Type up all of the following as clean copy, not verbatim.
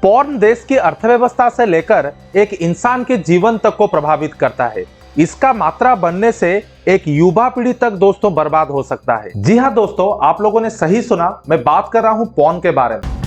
Porn देश की अर्थव्यवस्था से लेकर एक इंसान के जीवन तक को प्रभावित करता है। इसका मात्रा बनने से एक युवा पीढ़ी तक दोस्तों बर्बाद हो सकता है। जी हाँ दोस्तों, आप लोगों ने सही सुना, मैं बात कर रहा हूं पॉर्न के बारे में।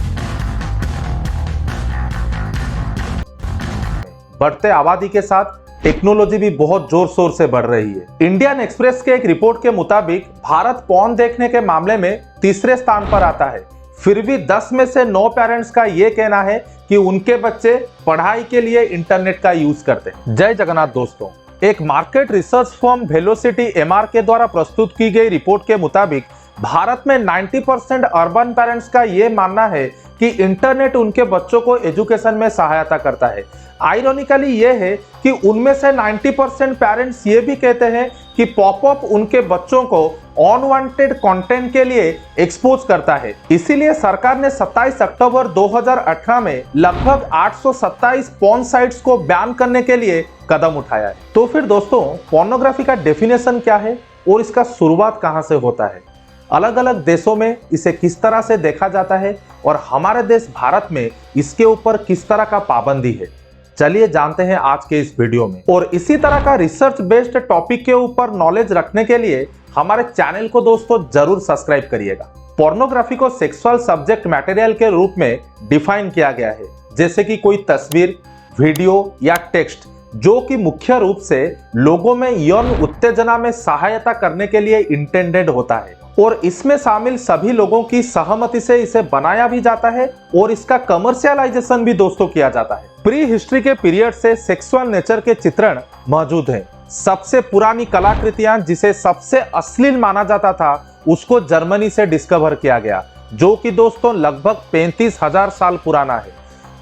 बढ़ते आबादी के साथ टेक्नोलॉजी भी बहुत जोर शोर से बढ़ रही है। इंडियन एक्सप्रेस के एक रिपोर्ट के मुताबिक भारत पॉर्न देखने के मामले में तीसरे स्थान पर आता है। फिर भी 10 में से 9 पेरेंट्स का यह कहना है कि उनके बच्चे पढ़ाई के लिए इंटरनेट का यूज करते हैं। जय जगन्नाथ दोस्तों, एक market research firm velocity MR के द्वारा प्रस्तुत की गई रिपोर्ट के मुताबिक भारत में 90% अर्बन पेरेंट्स का यह मानना है कि इंटरनेट उनके बच्चों को एजुकेशन में सहायता करता है। आयरॉनिकली यह है कि उनमें से 90% पेरेंट्स ये भी कहते हैं कि पॉपअप उनके बच्चों को अनवांटेड कंटेंट के लिए एक्सपोज करता है। इसीलिए सरकार ने 27 अक्टूबर 2018 में लगभग 827 पॉर्न साइट्स को बैन करने के लिए कदम उठाया है। तो फिर दोस्तों, पोर्नोग्राफी का डेफिनेशन क्या है और इसका शुरुआत कहां से होता है? अलग अलग देशों में इसे किस तरह से देखा जाता है और हमारे देश भारत में इसके ऊपर किस तरह का पाबंदी है, चलिए जानते हैं आज के इस वीडियो में। और इसी तरह का रिसर्च बेस्ड टॉपिक के ऊपर नॉलेज रखने के लिए हमारे चैनल को दोस्तों जरूर सब्सक्राइब करिएगा। पोर्नोग्राफी को सेक्सुअल सब्जेक्ट मटेरियल के रूप में डिफाइन किया गया है, जैसे कि कोई तस्वीर, वीडियो या टेक्स्ट जो कि मुख्य रूप से लोगों में यौन उत्तेजना में सहायता करने के लिए इंटेंडेड होता है और इसमें शामिल सभी लोगों की सहमति से इसे बनाया भी जाता है और इसका कमर्शियलाइजेशन भी दोस्तों किया जाता है। प्री हिस्ट्री के पीरियड से सेक्सुअल नेचर के चित्रण मौजूद हैं। सबसे पुरानी कलाकृतियां जिसे सबसे अश्लील माना जाता था उसको जर्मनी से डिस्कवर किया गया, जो कि दोस्तों लगभग 35,000 साल पुराना है।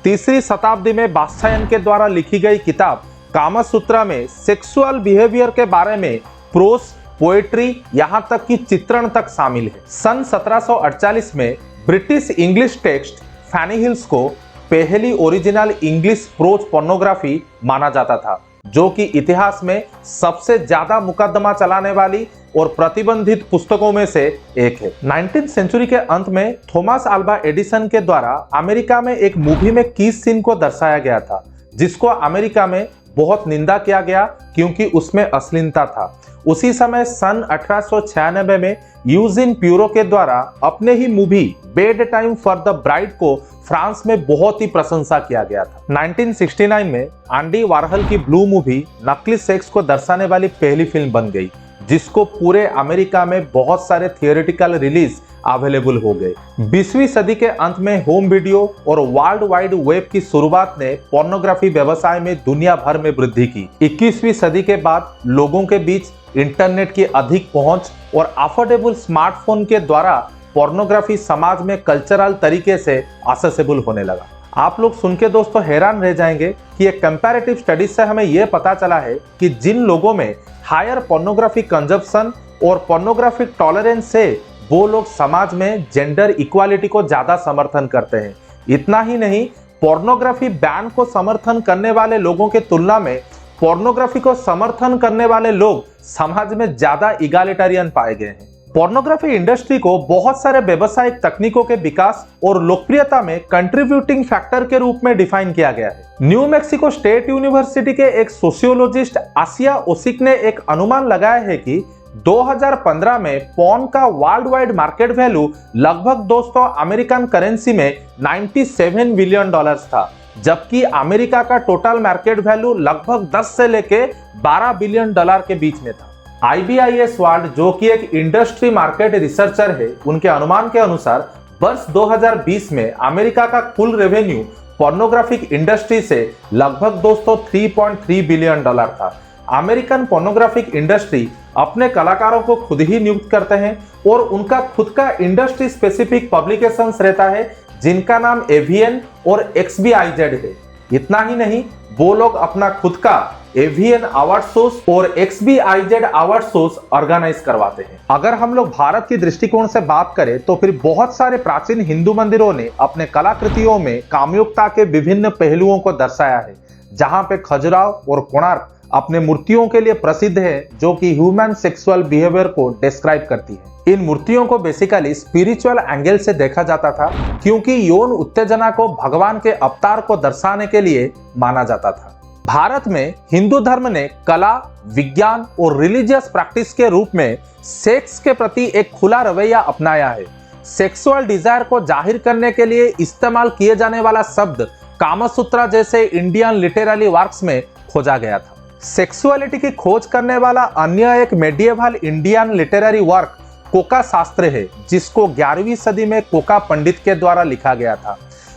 तीसरी शताब्दी में बादशाहन के द्वारा लिखी गई किताब कामसूत्रा में सेक्सुअल बिहेवियर के बारे में प्रोस, पोएट्री, यहाँ तक कि चित्रण तक शामिल है। सन 1748 में ब्रिटिश इंग्लिश टेक्स्ट फैनी हिल्स को पहली ओरिजिनल इंग्लिश प्रोज पोर्नोग्राफी माना जाता था, जो कि इतिहास में सबसे ज्यादा मुकदमा चलाने वाली और प्रतिबंधित पुस्तकों में से एक है। 19वीं सेंचुरी के अंत में थॉमस अल्वा एडिसन के द्वारा अमेरिका में एक मूवी में किस सीन को दर्शाया गया था, जिसको अमेरिका में बहुत निंदा किया गया क्योंकि उसमें अश्लीलता था। उसी समय सन 1896 में यूजिन प्यूरो के द्वारा अपने ही movie bed time for the bride को फ्रांस में बहुत ही प्रशंसा किया गया था। 1969 में एंडी वारहल की ब्लू मूवी नकली सेक्स को दर्शाने वाली पहली फिल्म बन गई, जिसको पूरे अमेरिका में बहुत सारे थियोरेटिकल रिलीज अवेलेबल हो गए। 20वीं सदी के अंत में होम वीडियो और वर्ल्ड वाइड वेब की शुरुआत ने पोर्नोग्राफी व्यवसाय में दुनिया भर में वृद्धि की। 21वीं सदी के बाद लोगों के बीच इंटरनेट की अधिक पहुंच और अफोर्डेबल स्मार्टफोन के द्वारा पोर्नोग्राफी समाज में कल्चरल तरीके से एक्सेसिबल होने लगा। आप लोग सुन के दोस्तों हैरान रह जाएंगे कि एक कंपैरेटिव स्टडीज से हमें यह पता चला है कि जिन लोगों में हायर पोर्नोग्राफी कंजप्शन और पोर्नोग्राफिक टॉलरेंस से वो लोग समाज में जेंडर इक्वालिटी को ज्यादा समर्थन करते हैं। इतना ही नहीं, पोर्नोग्राफी बैन को समर्थन करने वाले लोगों के तुलना में पोर्नोग्राफी को समर्थन करने वाले लोग समाज में ज्यादा इगालिटेरियन पाए गए हैं। पोर्नोग्राफी इंडस्ट्री को बहुत सारे व्यावसायिक तकनीकों के विकास और लोकप्रियता में कंट्रीब्यूटिंग फैक्टर के रूप में डिफाइन किया गया है। न्यू मैक्सिको स्टेट यूनिवर्सिटी के एक सोशियोलॉजिस्ट आसिया ओसिक ने एक अनुमान लगाया है कि 2015 में पॉर्न का वर्ल्ड वाइड मार्केट वैल्यू लगभग दोस्तों अमेरिकन करेंसी में 97 बिलियन डॉलर्स था, जबकि अमेरिका का टोटल मार्केट वैल्यू लगभग 10 से लेके 12 बिलियन डॉलर के बीच में था। IBIS वर्ल्ड, जो कि एक इंडस्ट्री मार्केट रिसर्चर है, उनके अनुमान के अनुसार वर्ष 2020 में अमेरिका का कुल रेवेन्यू पोर्नोग्राफिक इंडस्ट्री से लगभग दोस्तों 3.3 बिलियन डॉलर था। अमेरिकन पोर्नोग्राफिक इंडस्ट्री अपने कलाकारों को खुद ही नियुक्त करते हैं और उनका खुद का इंडस्ट्री स्पेसिफिक पब्लिकेशंस रहता है, जिनका नाम AVN और XBIZ है। इतना ही नहीं, वो लोग अपना खुद का AVN अवार्ड शोज और XBIZ अवार्ड शोज ऑर्गेनाइज करवाते हैं। अगर हम लोग भारत की दृष्टिकोण से बात करें तो फिर बहुत सारे प्राचीन हिंदू मंदिरों ने अपने कलाकृतियों में कामयुक्ता के विभिन्न पहलुओं को दर्शाया है, जहां पे खजुराहो और कोणार्क अपने मूर्तियों के लिए प्रसिद्ध है जो कि ह्यूमन सेक्सुअल बिहेवियर को डिस्क्राइब करती है। इन मूर्तियों को बेसिकली स्पिरिचुअल एंगल से देखा जाता था क्योंकि यौन उत्तेजना को भगवान के अवतार को दर्शाने के लिए माना जाता था। भारत में हिंदू धर्म ने कला, विज्ञान और रिलीजियस प्रैक्टिस के रूप में सेक्स के प्रति एक खुला रवैया अपनाया है। सेक्सुअल डिजायर को जाहिर करने के लिए इस्तेमाल किए जाने वाला शब्द कामसूत्रा जैसे इंडियन लिटरेरी वर्क्स में खोजा गया था। सेक्सुअलिटी की खोज करने वाला अन्य एक medieval Indian literary work Coca शास्त्र है, जिसको 11वीं सदी में कोका पंडित के द्वारा लिखा गया था।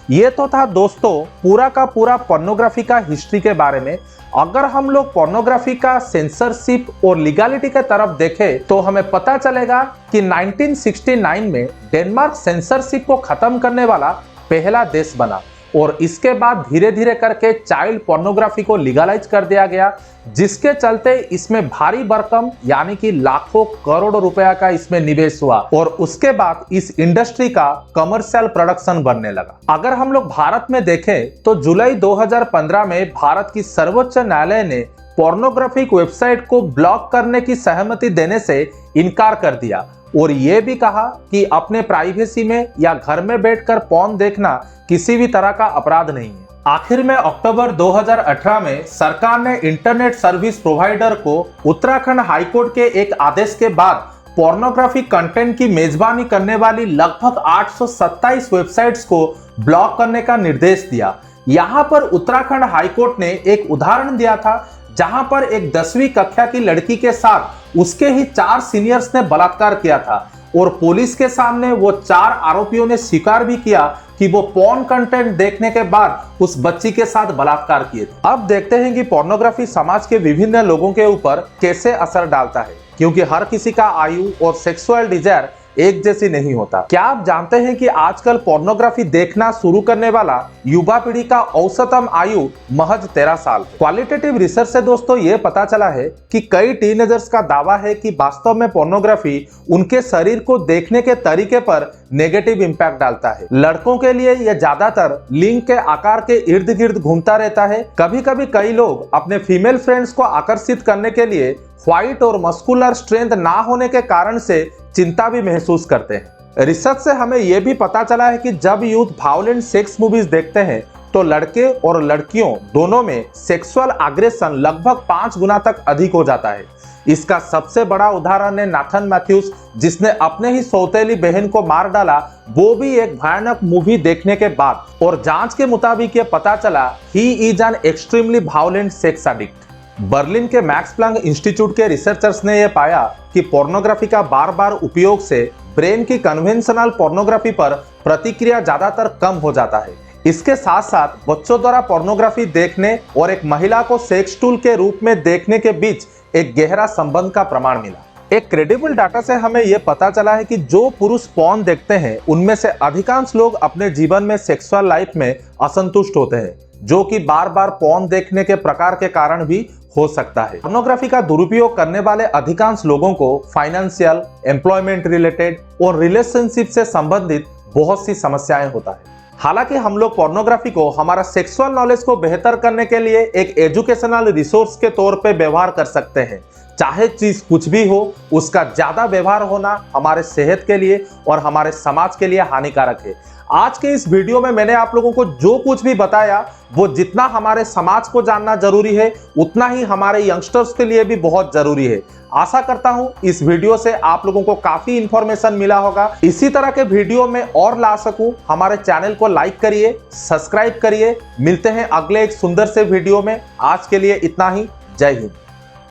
ये तो था दोस्तों पूरा का पूरा पोर्नोग्राफी का हिस्ट्री के बारे में। अगर हम लोग पोर्नोग्राफी का सेंसरशिप और लीगलिटी के तरफ देखें तो हमें पता चलेगा कि 1969 में डेनमार्क सेंसरशिप को खत्म करने वाला पहला देश बना और इसके बाद धीरे धीरे करके चाइल्ड पोर्नोग्राफी को लीगलाइज कर दिया गया, जिसके चलते इसमें भारी भरकम यानी कि लाखों करोड़ों रुपया का इसमें निवेश हुआ और उसके बाद इस इंडस्ट्री का कमर्शियल प्रोडक्शन बनने लगा। अगर हम लोग भारत में देखें तो जुलाई 2015 में भारत की सर्वोच्च न्यायालय ने पोर्नोग्राफिक वेबसाइट को ब्लॉक करने की सहमति देने से इनकार कर दिया और ये भी कहा कि अपने प्राइवेसी में या घर में बैठकर पॉर्न देखना किसी भी तरह का अपराध नहीं है। आखिर में अक्टूबर 2018 में सरकार ने इंटरनेट सर्विस प्रोवाइडर को उत्तराखंड हाईकोर्ट के एक आदेश के बाद पोर्नोग्राफी कंटेंट की मेजबानी करने वाली लगभग 827 वेबसाइट्स को ब्लॉक करने का निर्देश दिया। यहाँ पर उत्तराखंड हाईकोर्ट ने एक उदाहरण दिया था जहां पर एक 10वीं कक्षा की लड़की के साथ उसके ही 4 सीनियर्स ने बलात्कार किया था और पुलिस के सामने वो 4 आरोपियों ने स्वीकार भी किया कि वो पोर्न कंटेंट देखने के बाद उस बच्ची के साथ बलात्कार किए थे। अब देखते हैं कि पोर्नोग्राफी समाज के विभिन्न लोगों के ऊपर कैसे असर डालता है, क्योंकि हर किसी का आयु और सेक्सुअल डिजायर एक जैसी नहीं होता। क्या आप जानते हैं कि आजकल पोर्नोग्राफी देखना शुरू करने वाला युवा पीढ़ी का औसतम आयु महज 13 साल है। क्वालिटेटिव रिसर्च से दोस्तों ये पता चला है कि कई टीनेजर्स का दावा है कि वास्तव में पोर्नोग्राफी उनके शरीर को देखने के तरीके पर नेगेटिव इंपैक्ट डालता है। लड़कों के लिए यह ज्यादातर लिंग के आकार के इर्द गिर्द घूमता रहता है। कभी कभी कई लोग अपने फीमेल फ्रेंड्स को आकर्षित करने के लिए व्हाइट और मस्कुलर स्ट्रेंथ ना होने के कारण से चिंता भी महसूस करते हैं। रिसर्च से हमें यह भी पता चला है कि जब यूथ वायलेंट सेक्स मूवीज देखते हैं तो लड़के और लड़कियों दोनों में सेक्सुअल एग्रेशन लगभग 5 गुना तक अधिक हो जाता है। इसका सबसे बड़ा उदाहरण है नाथन मैथ्यूज, जिसने अपने ही सौतेली बहन को मार डाला, वो भी एक भयानक मूवी देखने के बाद। और जांच के मुताबिक ये पता चला he is an extremely violent sex addict. Berlin के मैक्स प्लैंक इंस्टीट्यूट के रिसर्चर्स ने यह पाया कि पोर्नोग्राफी का बार बार उपयोग से ब्रेन की कन्वेंशनल पोर्नोग्राफी पर प्रतिक्रिया ज्यादातर कम हो जाता है। इसके साथ साथ बच्चों द्वारा पोर्नोग्राफी देखने और एक महिला को सेक्स टूल के रूप में देखने के बीच एक गहरा संबंध का प्रमाण मिला। एक क्रेडिबल डाटा से हमें यह पता चला है कि जो पुरुष पोर्न देखते हैं उनमें से अधिकांश लोग अपने जीवन में सेक्सुअल लाइफ में असंतुष्ट होते हैं, जो कि बार बार पोर्न देखने के प्रकार के कारण भी हो सकता है। पोर्नोग्राफी का दुरुपयोग करने वाले अधिकांश लोगों को फाइनेंशियल, एम्प्लॉयमेंट रिलेटेड और रिलेशनशिप से संबंधित बहुत सी समस्याएं होता है। हालांकि हम लोग पोर्नोग्राफी को हमारा सेक्सुअल नॉलेज को बेहतर करने के लिए एक एजुकेशनल रिसोर्स के तौर पे व्यवहार कर सकते हैं। चाहे चीज कुछ भी हो, उसका ज्यादा व्यवहार होना हमारे सेहत के लिए और हमारे समाज के लिए हानिकारक है। आज के इस वीडियो में मैंने आप लोगों को जो कुछ भी बताया वो जितना हमारे समाज को जानना जरूरी है उतना ही हमारे यंगस्टर्स के लिए भी बहुत जरूरी है। आशा करता हूं इस वीडियो से आप लोगों को काफी इंफॉर्मेशन मिला होगा। इसी तरह के वीडियो में और ला सकूं, हमारे चैनल को लाइक करिए, सब्सक्राइब करिए। मिलते हैं अगले एक सुंदर से वीडियो में। आज के लिए इतना ही। जय हिंद।